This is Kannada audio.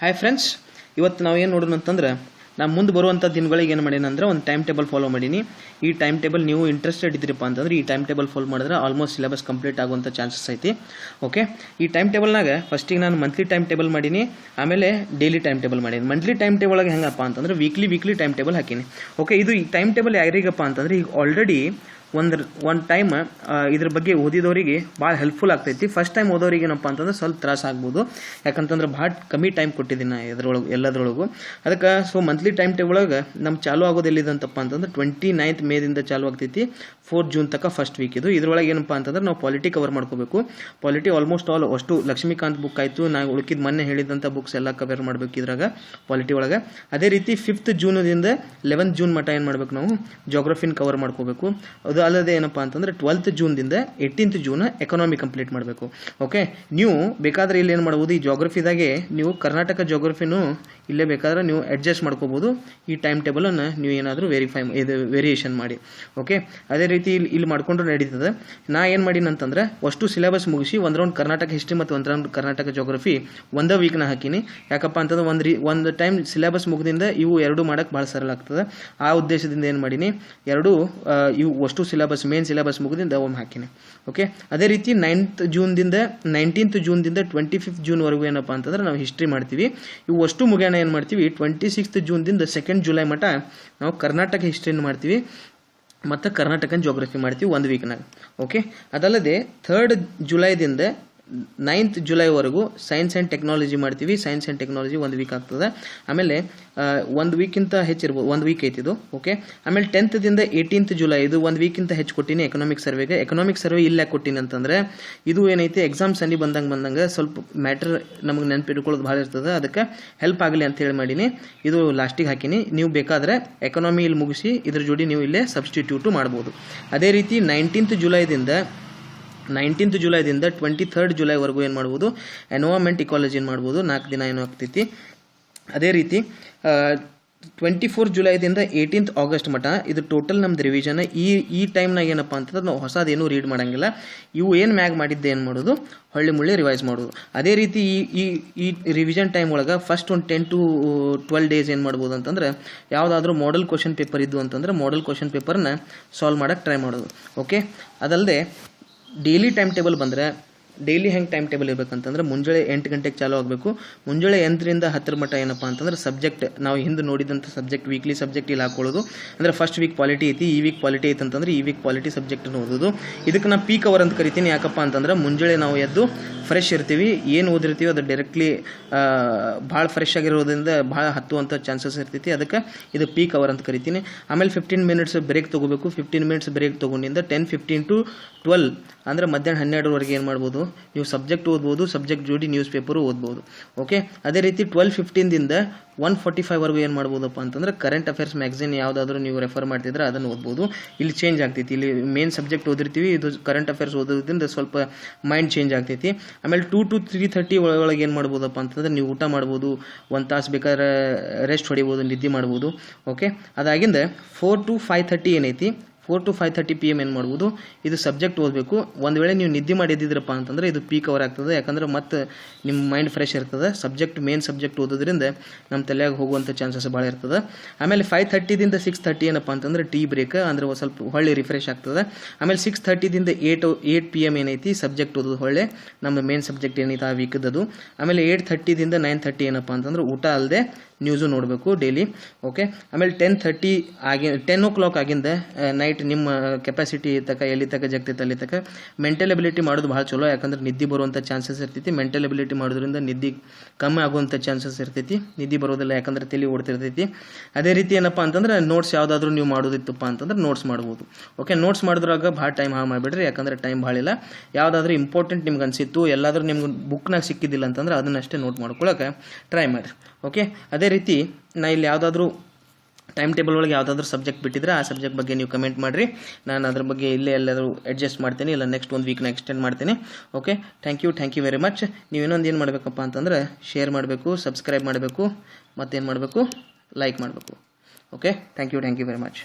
ಹಾಯ್ ಫ್ರೆಂಡ್ಸ್, ಇವತ್ತು ನಾವು ಏನು ನೋಡೋಣ ಅಂತಂದ್ರೆ ನಾನು ಮುಂದೆ ಬರುವಂಥ ದಿನಗಳಿಗೆ ಏನು ಮಾಡೀನಿ ಅಂದ್ರೆ ಒಂದು ಟೈಮ್ ಟೇಬಲ್ ಫಾಲೋ ಮಾಡೀನಿ. ಈ ಟೈಮ್ ಟೇಬಲ್ ನೀವು ಇಂಟ್ರೆಸ್ಟೆಡ್ ಇದ್ದೀರಪ್ಪ ಅಂತಂದ್ರೆ ಈ ಟೈಮ್ ಟೇಬಲ್ ಫಾಲೋ ಮಾಡಿದ್ರೆ ಆಲ್ಮೋಸ್ಟ್ ಸಿಲೆಬಸ್ ಕಂಪ್ಲೀಟ್ ಆಗುವಂಥ ಚಾನ್ಸಸ್ ಐತಿ. ಓಕೆ, ಈ ಟೈಮ್ ಟೇಬಲ್ನಾಗ ಫಸ್ಟಿಗೆ ನಾನು ಮಂತ್ಲಿ ಟೈಮ್ ಟೇಬಲ್ ಮಾಡೀನಿ, ಆಮೇಲೆ ಡೈಲಿ ಟೈಮ್ ಟೇಬಲ್ ಮಾಡೀನಿ. ಮಂತ್ಲಿ ಟೈಮ್ ಟೇಬಲ್ ಒಳಗೆ ಹೆಂಗಪ್ಪ ಅಂತಂದ್ರೆ ವೀಕ್ಲಿ ಟೈಮ್ ಟೇಬಲ್ ಹಾಕೀನಿ. ಓಕೆ, ಇದು ಈ ಟೈಮ್ ಟೇಬಲ್ ಯಾರಿಗಪ್ಪ ಅಂತಂದ್ರೆ ಈಗ ಆಲ್ರೆಡಿ ಒಂದು ಟೈಮ್ ಇದ್ರ ಬಗ್ಗೆ ಓದಿದವರಿಗೆ ಭಾಳ ಹೆಲ್ಪ್ಫುಲ್ ಆಗ್ತೈತಿ. ಫಸ್ಟ್ ಟೈಮ್ ಓದೋರಿಗೆ ಏನಪ್ಪ ಅಂತಂದ್ರೆ ಸ್ವಲ್ಪ ತ್ರಾಸ ಆಗ್ಬೋದು, ಯಾಕಂತಂದ್ರೆ ಭಾಳ ಕಮ್ಮಿ ಟೈಮ್ ಕೊಟ್ಟಿದ್ದೀನಿ ನಾ ಎಲ್ಲದ್ರೊಳಗೂ. ಅದಕ್ಕೆ ಮಂತ್ಲಿ ಟೈಮ್ ಟೇಬಲ್ ಒಳಗೆ ನಮ್ಮ ಚಾಲು ಆಗೋದು ಎಲ್ಲಿದಂತಪ್ಪ ಅಂತಂದ್ರೆ 29th ಮೇದಿಂದ ಚಾಲು ಆಗ್ತೈತಿ 4th ಜೂನ್ ತನಕ ಫಸ್ಟ್ ವೀಕ್ ಇದು. ಇದ್ರೊಳಗೆ ಏನಪ್ಪ ಅಂತಂದ್ರೆ ನಾವು ಪಾಲಿಟಿ ಕವರ್ ಮಾಡ್ಕೋಬೇಕು. ಪಾಲಿಟಿ ಆಲ್ಮೋಸ್ಟ್ ಆಲ್ ಅಷ್ಟು ಲಕ್ಷ್ಮೀಕಾಂತ್ ಬುಕ್ ಆಯಿತು, ನಾವು ಉಳ್ಕಿದ ಮೊನ್ನೆ ಹೇಳಿದಂಥ ಬುಕ್ಸ್ ಎಲ್ಲ ಕವರ್ ಮಾಡಬೇಕು ಇದ್ರಾಗ ಪಾಲಿಟಿ ಒಳಗೆ. ಅದೇ ರೀತಿ 5th ಜೂನ್ದಿಂದ 11th ಜೂನ್ ಮಟ್ಟ ಏನು ಮಾಡ್ಬೇಕು, ನಾವು ಜೋಗ್ರಫಿನ ಕವರ್ ಮಾಡ್ಕೋಬೇಕು. ಅದು ಅಲ್ಲದೆ ಏನಪ್ಪಾ ಅಂತಂದ್ರೆ 12th ಜೂನ್ದಿಂದ 18th June economy complete ಮಾಡಬೇಕು. ಓಕೆ, ನೀವು ಬೇಕಾದ್ರೆ ಇಲ್ಲಿ ಏನು ಮಾಡ್ಬೋದು, ಈ ಜೋಗ್ರಫಿದಾಗೆ ನೀವು ಕರ್ನಾಟಕ ಜೋಗ್ರಫಿನೂ ಇಲ್ಲೇ ಬೇಕಾದ್ರೆ ನೀವು ಅಡ್ಜಸ್ಟ್ ಮಾಡ್ಕೋಬಹುದು. ಈ ಟೈಮ್ ಟೇಬಲನ್ನು ನೀವು ಏನಾದರೂ ವೇರಿಯೇಷನ್ ಮಾಡಿ. ಓಕೆ, ಅದೇ ರೀತಿ ಇಲ್ಲಿ ಮಾಡ್ಕೊಂಡ್ರೆ ನಡೀತದೆ. ನಾ ಏನು ಮಾಡೀನಿ ಅಂತಂದ್ರೆ ಅಷ್ಟು ಸಿಲೆಬಸ್ ಮುಗಿಸಿ ಒಂದು ರೌಂಡ್ ಕರ್ನಾಟಕ ಹಿಸ್ಟ್ರಿ ಮತ್ತು ಒಂದು ರೌಂಡ್ ಕರ್ನಾಟಕ ಜೋಗ್ರಫಿ ಒಂದೇ ವೀಕ್ನ ಹಾಕಿನಿ. ಯಾಕಪ್ಪ ಅಂತಂದ್ರೆ ಒಂದು ಟೈಮ್ ಸಿಲೆಬಸ್ ಮುಗಿದಿಂದ ಇವು ಎರಡು ಮಾಡೋಕ್ಕೆ ಭಾಳ ಸರಳ ಆಗ್ತದೆ. ಆ ಉದ್ದೇಶದಿಂದ ಏನು ಮಾಡೀನಿ, ಇವು ಅಷ್ಟು ಸಿಲೆಬಸ್ ಮೇನ್ ಸಿಲೆಬಸ್ ಮುಗಿದಿಂದ ಒಮ್ಮೆ ಹಾಕಿನಿ. ಓಕೆ, ಅದೇ ರೀತಿ 19th ಜೂನ್ದಿಂದ 25th ಜೂನ್ವರೆಗೂ ಏನಪ್ಪ ಅಂತಂದ್ರೆ ನಾವು ಹಿಸ್ಟ್ರಿ ಮಾಡ್ತೀವಿ. ಇವು ಅಷ್ಟು ಮುಗಿಯೋಣ ಏನು ಮಾಡ್ತೀವಿ, 26th ಜೂನ್ದಿಂದ 2nd ಜುಲೈ ಮಟ್ಟ ನಾವು ಕರ್ನಾಟಕ ಹಿಸ್ಟ್ರಿನ ಮಾಡ್ತೀವಿ ಮತ್ತು ಕರ್ನಾಟಕನ್ ಜೋಗ್ರಫಿ ಮಾಡ್ತೀವಿ ಒಂದು ವೀಕ್ನಾಗ. ಓಕೆ, ಅದಲ್ಲದೆ 3rd ಜುಲೈದಿಂದ 9th ಜುಲೈವರೆಗೂ ಸೈನ್ಸ್ ಆ್ಯಂಡ್ ಟೆಕ್ನಾಲಜಿ ಮಾಡ್ತೀವಿ. ಸೈನ್ಸ್ ಆ್ಯಂಡ್ ಟೆಕ್ನಾಲಜಿ ಒಂದು ವೀಕ್ ಆಗ್ತದೆ. ಆಮೇಲೆ ಒಂದು ವೀಕ್ಕಿಂತ ಹೆಚ್ಚಿರ್ಬೋದು, ಒಂದು ವೀಕ್ ಐತಿದು. ಓಕೆ, ಆಮೇಲೆ 10th ದಿಂದ 18th ಜುಲೈ ಇದು ಒಂದು ವೀಕ್ಕಿಂತ ಹೆಚ್ಚು ಕೊಟ್ಟಿನಿ ಎಕನಾಮಿಕ್ ಸರ್ವೆಗೆ. ಎಕನಾಮಿಕ್ ಸರ್ವೆ ಇಲ್ಲ ಕೊಟ್ಟಿನಿ ಅಂತಂದರೆ ಇದು ಏನೈತಿ ಎಕ್ಸಾಮ್ ಸನ್ನಿ ಬಂದಂಗೆ ಸ್ವಲ್ಪ ಮ್ಯಾಟ್ರ್ ನಮಗೆ ನೆನಪಿಟ್ಕೊಳ್ಳೋದು ಭಾಳ ಇರ್ತದೆ. ಅದಕ್ಕೆ ಹೆಲ್ಪ್ ಆಗಲಿ ಅಂತ ಹೇಳಿ ಮಾಡೀನಿ. ಇದು ಲಾಸ್ಟಿಗೆ ಹಾಕಿನಿ. ನೀವು ಬೇಕಾದರೆ ಎಕನಾಮಿ ಇಲ್ಲಿ ಮುಗಿಸಿ ಇದ್ರ ಜೋಡಿ ನೀವು ಇಲ್ಲೇ ಸಬ್ಸ್ಟಿಟ್ಯೂಟು ಮಾಡ್ಬೋದು. ಅದೇ ರೀತಿ 19th ಜುಲೈದಿಂದ 23rd ಜುಲೈವರೆಗೂ ಏನು ಮಾಡ್ಬೋದು, ಎನ್ವೈರ್ಮೆಂಟ್ ಇಕಾಲಜಿನ ಮಾಡ್ಬೋದು. 4 ದಿನ ಏನೋ ಆಗ್ತೈತಿ. ಅದೇ ರೀತಿ 24th ಜುಲೈದಿಂದ 18th ಆಗಸ್ಟ್ ಮಟ್ಟ ಇದು ಟೋಟಲ್ ನಮ್ದು ರಿವಿಷನ್. ಈ ಟೈಮ್ನಾಗ ಏನಪ್ಪ ಅಂತಂದ್ರೆ ನಾವು ಹೊಸದೇನು ರೀಡ್ ಮಾಡೋಂಗಿಲ್ಲ. ಇವು ಏನು ಮ್ಯಾಗ್ ಮಾಡಿದ್ದೆ ಏನು ಮಾಡೋದು, ಹೊಳ್ಳಿ ರಿವೈಸ್ ಮಾಡೋದು. ಅದೇ ರೀತಿ ಈ ರಿವಿಷನ್ ಟೈಮ್ ಒಳಗೆ ಫಸ್ಟ್ ಒಂದು 10 to 12 ಡೇಸ್ ಏನು ಮಾಡ್ಬೋದು ಅಂತಂದ್ರೆ ಯಾವುದಾದ್ರೂ ಮಾಡೆಲ್ ಕ್ವಶನ್ ಪೇಪರ್ ಇದ್ದು ಅಂತಂದ್ರೆ ಮಾಡೆಲ್ ಕ್ವಶನ್ ಪೇಪರ್ನ ಸಾಲ್ವ್ ಮಾಡೋಕ್ಕೆ ಟ್ರೈ ಮಾಡೋದು. ಓಕೆ, ಅದಲ್ಲದೆ ಡೈಲಿ ಟೈಮ್ ಟೇಬಲ್ ಬಂದರೆ ಡೈಲಿ ಹೆಂಗೆ ಟೈಮ್ ಟೇಬಲ್ ಇರಬೇಕಂತಂದ್ರೆ ಮುಂಜಾನೆ 8 ಗಂಟೆಗೆ ಚಾಲೂ ಆಗಬೇಕು. ಮುಂಜಾನೆ 8ರಿಂದ 10 ಮಟ್ಟ ಏನಪ್ಪ ಅಂತಂದ್ರೆ ಸಬ್ಜೆಕ್ಟ್ ನಾವು ಹಿಂದೆ ನೋಡಿದಂಥ ಸಬ್ಜೆಕ್ಟ್ ವೀಕ್ಲಿ ಸಬ್ಜೆಕ್ಟ್ ಇಲ್ಲಿ ಹಾಕೊಳ್ಳೋದು. ಅಂದರೆ ಫಸ್ಟ್ ವೀಕ್ ಪಾಲಿಟಿ ಐತಿ, ಈ ವೀಕ್ ಪಾಲಿಟಿ ಐತೆ ಅಂತಂದ್ರೆ ಈ ವೀಕ್ ಪಾಲಿಟಿ ಸಬ್ಜೆಕ್ಟನ್ನು ಓದೋದು. ಇದಕ್ಕೆ ನಾನು ಪೀಕ್ ಅವರ್ ಅಂತ ಕರಿತೀನಿ. ಯಾಕಪ್ಪ ಅಂತಂದ್ರೆ ಮುಂಜಾನೆ ನಾವು ಎದ್ದು ಫ್ರೆಶ್ ಇರ್ತೀವಿ, ಏನು ಓದಿರ್ತೀವಿ ಅದು ಡೈರೆಕ್ಟ್ಲಿ ಭಾಳ ಫ್ರೆಶ್ ಆಗಿರೋದ್ರಿಂದ ಭಾಳ ಹತ್ತುವಂಥ ಚಾನ್ಸಸ್ ಇರ್ತೈತಿ. ಅದಕ್ಕೆ ಇದು ಪೀಕ್ ಅವರ್ ಅಂತ ಕರಿತೀನಿ. ಆಮೇಲೆ 15 ಮಿನಿಟ್ಸ್ ಬ್ರೇಕ್ ತೊಗೋಬೇಕು. 15 ಮಿನಿಟ್ಸ್ ಬ್ರೇಕ್ ತೊಗೊಂಡಿಂದ 10:15 to 12 ಅಂದರೆ ಮಧ್ಯಾಹ್ನ 12ವರೆಗೆ ಏನು ಮಾಡ್ಬೋದು, ನೀವು ಸಬ್ಜೆಕ್ಟ್ ಓದ್ಬೋದು, ಸಬ್ಜೆಕ್ಟ್ ಜೋಡಿ ನ್ಯೂಸ್ ಪೇಪರು ಓದ್ಬೋದು. ಓಕೆ, ಅದೇ ರೀತಿ 12:15ದಿಂದ 1:45ವರೆಗೂ ಏನು ಮಾಡ್ಬೋದಪ್ಪ ಅಂತಂದ್ರೆ ಕರೆಂಟ್ ಅಫೇರ್ಸ್ ಮ್ಯಾಗ್ಝಿನ್ ಯಾವುದಾದ್ರೂ ನೀವು ರೆಫರ್ ಮಾಡ್ತಿದ್ರೆ ಅದನ್ನು ಓದ್ಬೋದು. ಇಲ್ಲಿ ಚೇಂಜ್ ಆಗ್ತೈತಿ. ಇಲ್ಲಿ ಮೇನ್ ಸಬ್ಜೆಕ್ಟ್ ಓದಿರ್ತೀವಿ, ಇದು ಕರೆಂಟ್ ಅಫೇರ್ಸ್ ಓದೋದ್ರಿಂದ ಸ್ವಲ್ಪ ಮೈಂಡ್ ಚೇಂಜ್ ಆಗ್ತೈತಿ. ಆಮೇಲೆ 2 to 3:30 ಒಳಗೆ ಏನು ಮಾಡ್ಬೋದಪ್ಪ ಅಂತಂದ್ರೆ ನೀವು ಊಟ ಮಾಡ್ಬೋದು, 1 ತಾಸು ಬೇಕಾದ್ರೆ ರೆಸ್ಟ್ ಹೊಡಿಬೋದು, ನಿದ್ದೆ ಮಾಡ್ಬೋದು. ಓಕೆ, ಅದಾಗಿಂದ 4 to 5:30 ಏನೈತಿ, 4 to 5:30 PM ಏನು ಮಾಡ್ಬೋದು, ಇದು ಸಬ್ಜೆಕ್ಟ್ ಓದಬೇಕು. ಒಂದು ವೇಳೆ ನೀವು ನಿದ್ದೆ ಮಾಡಿದ್ದಿದ್ರಪ್ಪ ಅಂತಂದರೆ ಇದು ಪೀಕ್ ಅವರ್ ಆಗ್ತದೆ. ಯಾಕಂದ್ರೆ ಮತ್ತೆ ನಿಮ್ಮ ಮೈಂಡ್ ಫ್ರೆಶ್ ಇರ್ತದೆ. ಮೇನ್ ಸಬ್ಜೆಕ್ಟ್ ಓದೋದ್ರಿಂದ ನಮ್ಮ ತಲೆಯಾಗ ಹೋಗುವಂಥ ಚಾನ್ಸಸ್ ಭಾಳ ಇರ್ತದೆ. ಆಮೇಲೆ 5:30ದಿಂದ 6:30 ಏನಪ್ಪ ಅಂತಂದ್ರೆ ಟೀ ಬ್ರೇಕ್, ಅಂದರೆ ಸ್ವಲ್ಪ ಹೊಳ್ಳಿ ರಿಫ್ರೆಶ್ ಆಗ್ತದೆ. ಆಮೇಲೆ 6:30ದಿಂದ 8 PM ಏನೈತಿ ಸಬ್ಜೆಕ್ಟ್ ಓದೋದು, ಹೊಳ್ಳೆ ನಮ್ಮ ಮೇನ್ ಸಬ್ಜೆಕ್ಟ್ ಏನೈತಿ ಆ ವೀಕದ್ದು. ಆಮೇಲೆ 8:30ದಿಂದ 9:30 ಏನಪ್ಪ ಅಂತಂದ್ರೆ ಊಟ ಅಲ್ಲದೆ ನ್ಯೂಸು ನೋಡಬೇಕು ಡೈಲಿ. ಓಕೆ, ಆಮೇಲೆ 10 o'clock ಆಗಿಂದ ನೈಟ್ ನಿಮ್ಮ ಕೆಪಾಸಿಟಿ ತಕ್ಕ ಎಲ್ಲಿ ತಕ್ಕ ಜಗ್ತೈತೆ ಅಲ್ಲಿ ತಕ್ಕ ಮೆಂಟಲ್ ಎಬಿಲಿಟಿ ಮಾಡೋದು ಭಾಳ ಚಲೋ. ಯಾಕಂದ್ರೆ ನಿದ್ದೆ ಬರುವಂಥ ಚಾನ್ಸಸ್ ಇರ್ತೈತಿ. ಮೆಂಟಲ್ ಎಬಿಲಿಟಿ ಮಾಡೋದ್ರಿಂದ ನಿದ್ದೆ ಕಮ್ಮಿ ಆಗುವಂಥ ಚಾನ್ಸಸ್ ಇರ್ತೈತಿ. ನಿದ್ದೆ ಬರೋದಿಲ್ಲ, ಯಾಕಂದ್ರೆ ತಲೆ ಓಡ್ತಿರ್ತೈತಿ. ಅದೇ ರೀತಿ ಏನಪ್ಪ ಅಂತಂದ್ರೆ ನೋಟ್ಸ್ ಯಾವುದಾದ್ರೂ ನೀವು ಮಾಡೋದಿತ್ತಪ್ಪ ಅಂತಂದ್ರೆ ನೋಟ್ಸ್ ಮಾಡ್ಬೋದು. ಓಕೆ, ನೋಟ್ಸ್ ಮಾಡಿದ್ರಾಗ ಭಾಳ ಟೈಮ್ ಹಾಳು ಮಾಡಿಬಿಡ್ರಿ, ಯಾಕಂದ್ರೆ ಟೈಮ್ ಭಾಳ ಇಲ್ಲ. ಯಾವುದಾದ್ರೂ ಇಂಪಾರ್ಟೆಂಟ್ ನಿಮ್ಗೆ ಅನಿಸಿತ್ತು, ಎಲ್ಲಾದರೂ ನಿಮ್ಗೆ ಬುಕ್ನಾಗ ಸಿಕ್ಕಿದ್ದಿಲ್ಲ ಅಂತಂದ್ರೆ ಅದನ್ನಷ್ಟೇ ನೋಟ್ ಮಾಡ್ಕೊಳ್ಳೋಕೆ ಟ್ರೈ ಮಾಡಿರಿ. ಓಕೆ, ಅದೇ ರೀತಿ ನಾ ಇಲ್ಲಿ ಯಾವುದಾದ್ರೂ ಟೈಮ್ ಟೇಬಲ್ ಒಳಗೆ ಯಾವುದಾದ್ರೂ ಸಬ್ಜೆಕ್ಟ್ ಬಿಟ್ಟಿದ್ರೆ ಆ ಸಬ್ಜೆಕ್ಟ್ ಬಗ್ಗೆ ನೀವು ಕಮೆಂಟ್ ಮಾಡಿರಿ. ನಾನು ಅದ್ರ ಬಗ್ಗೆ ಇಲ್ಲೇ ಎಲ್ಲಾದರೂ ಅಡ್ಜಸ್ಟ್ ಮಾಡ್ತೀನಿ, ಇಲ್ಲ ನೆಕ್ಸ್ಟ್ ಒಂದು ವೀಕ್ನ ಎಕ್ಸ್ಟೆಂಡ್ ಮಾಡ್ತೀನಿ. Okay, thank you very much. ನೀವು ಇನ್ನೊಂದು ಏನು ಮಾಡಬೇಕಪ್ಪ ಅಂತಂದ್ರೆ ಶೇರ್ ಮಾಡಬೇಕು, ಸಬ್ಸ್ಕ್ರೈಬ್ ಮಾಡಬೇಕು, ಮತ್ತೇನು ಮಾಡಬೇಕು, ಲೈಕ್ ಮಾಡಬೇಕು. Okay, thank you very much.